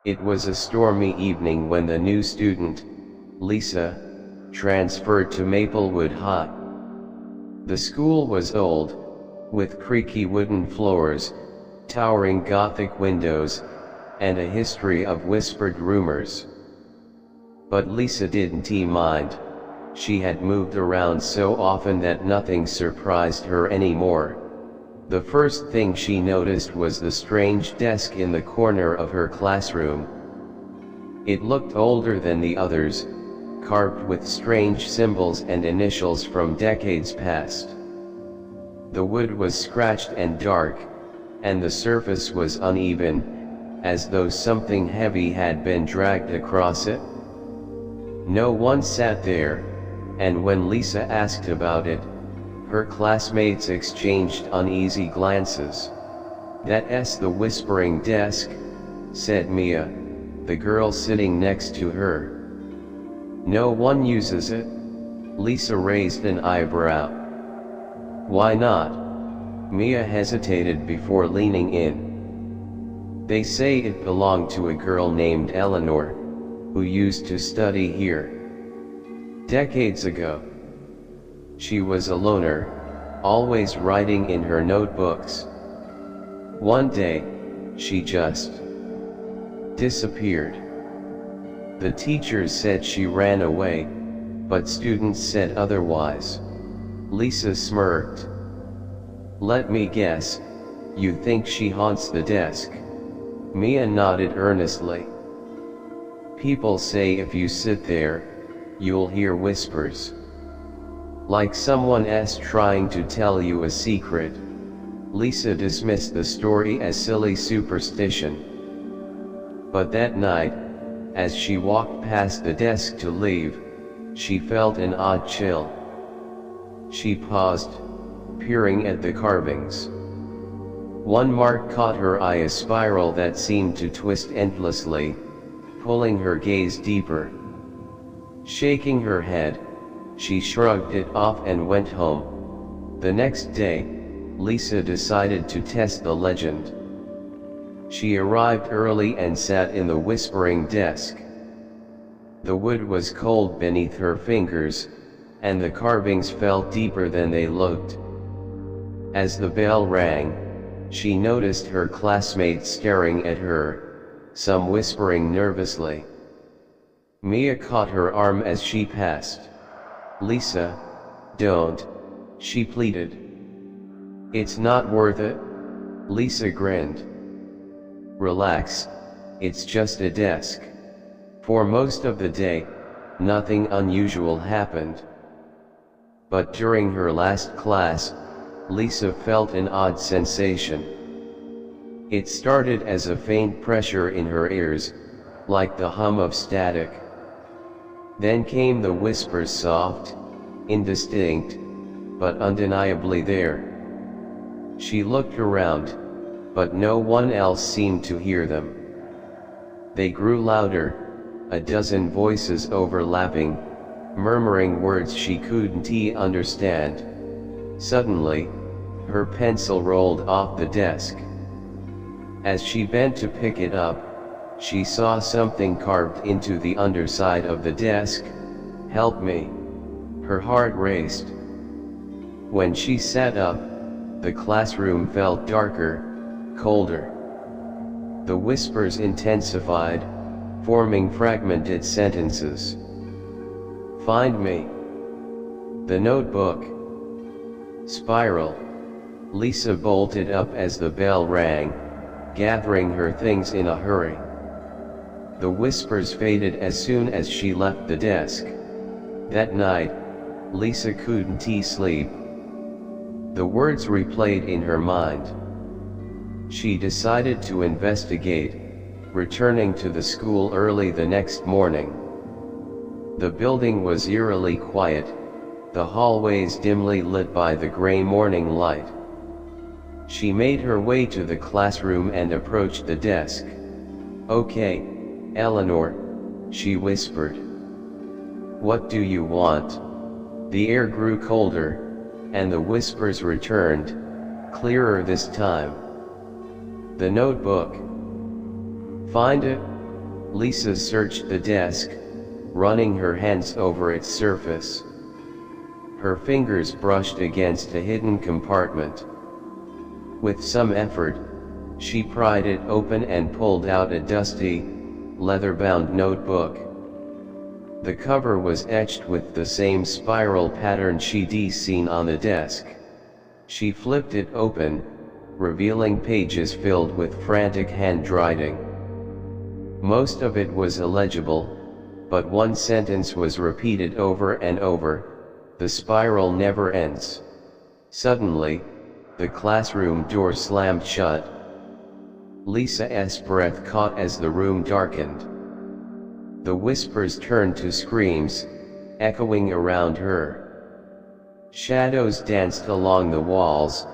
It was a stormy evening when the new student, Lisa, transferred to Maplewood High. The school was old, with creaky wooden floors, towering Gothic windows, and a history of whispered rumors. But Lisa didn't mind. She had moved around so often that nothing surprised her anymore. The first thing she noticed was the strange desk in the corner of her classroom. It looked older than the others, carved with strange symbols and initials from decades past. The wood was scratched and dark, and the surface was uneven, as though something heavy had been dragged across it. No one sat there, and when Lisa asked about it, her classmates exchanged uneasy glances. "That's the whispering desk," said Mia, the girl sitting next to her. "No one uses it?" Lisa raised an eyebrow. "Why not?" Mia hesitated before leaning in. "They say it belonged to a girl named Eleanor, who used to study here decades ago. She was a loner, always writing in her notebooks. One day, she just disappeared. The teachers said she ran away, but students said otherwise." Lisa smirked. "Let me guess, you think she haunts the desk?" Mia nodded earnestly. "People say if you sit there, you'll hear whispers. Like someone else trying to tell you a secret." Lisa dismissed the story as silly superstition. But that night, as she walked past the desk to leave, she felt an odd chill. She paused, peering at the carvings. One mark caught her eye, a spiral that seemed to twist endlessly, pulling her gaze deeper. Shaking her head, she shrugged it off and went home. The next day, Lisa decided to test the legend. She arrived early and sat in the whispering desk. The wood was cold beneath her fingers, and the carvings felt deeper than they looked. As the bell rang, she noticed her classmates staring at her, some whispering nervously. Mia caught her arm as she passed. "Lisa, don't," she pleaded. "It's not worth it." Lisa grinned. "Relax, it's just a desk." For most of the day, nothing unusual happened. But during her last class, Lisa felt an odd sensation. It started as a faint pressure in her ears, like the hum of static. Then came the whispers, soft, indistinct, but undeniably there. She looked around, but no one else seemed to hear them. They grew louder, a dozen voices overlapping, murmuring words she couldn't understand. Suddenly, her pencil rolled off the desk. As she bent to pick it up, she saw something carved into the underside of the desk. "Help me!" Her heart raced. When she sat up, the classroom felt darker, colder. The whispers intensified, forming fragmented sentences. "Find me." "The notebook." "Spiral." Lisa bolted up as the bell rang, gathering her things in a hurry. The whispers faded as soon as she left the desk. That night, Lisa couldn't sleep. The words replayed in her mind. She decided to investigate, returning to the school early the next morning. The building was eerily quiet, the hallways dimly lit by the gray morning light. She made her way to the classroom and approached the desk. "Okay, Eleanor," she whispered. "What do you want?" The air grew colder, and the whispers returned, clearer this time. "The notebook." "Find it?" Lisa searched the desk, running her hands over its surface. Her fingers brushed against a hidden compartment. With some effort, she pried it open and pulled out a dusty, leather-bound notebook. The cover was etched with the same spiral pattern she'd seen on the desk. She flipped it open, revealing pages filled with frantic handwriting. Most of it was illegible, but one sentence was repeated over and over: "The spiral never ends." Suddenly, the classroom door slammed shut. Lisa's breath caught as the room darkened. The whispers turned to screams, echoing around her. Shadows danced along the walls,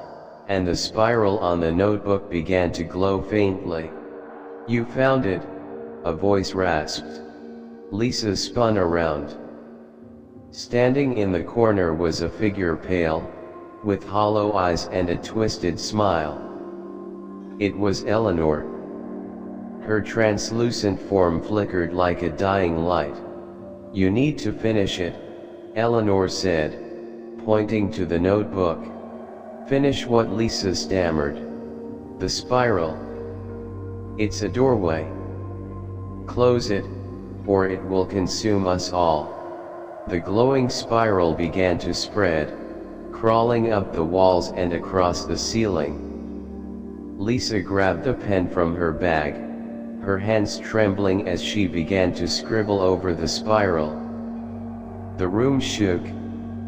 and the spiral on the notebook began to glow faintly. "You found it," a voice rasped. Lisa spun around. Standing in the corner was a figure, pale, with hollow eyes and a twisted smile. It was Eleanor. Her translucent form flickered like a dying light. "You need to finish it," Eleanor said, pointing to the notebook. "Finish what?" Lisa stammered. "The spiral. It's a doorway. Close it, or it will consume us all." The glowing spiral began to spread, crawling up the walls and across the ceiling. Lisa grabbed a pen from her bag, her hands trembling as she began to scribble over the spiral. The room shook,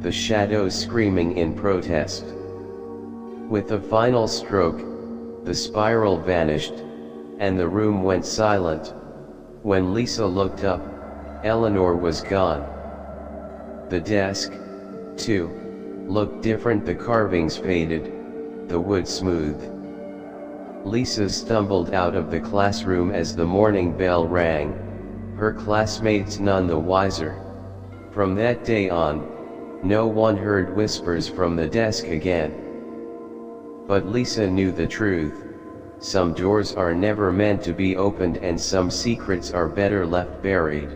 the shadows screaming in protest. With a final stroke, the spiral vanished, and the room went silent. When Lisa looked up, Eleanor was gone. The desk, too, looked different. The carvings faded, the wood smooth. Lisa stumbled out of the classroom as the morning bell rang, her classmates none the wiser. From that day on, no one heard whispers from the desk again. But Lisa knew the truth: some doors are never meant to be opened, and some secrets are better left buried.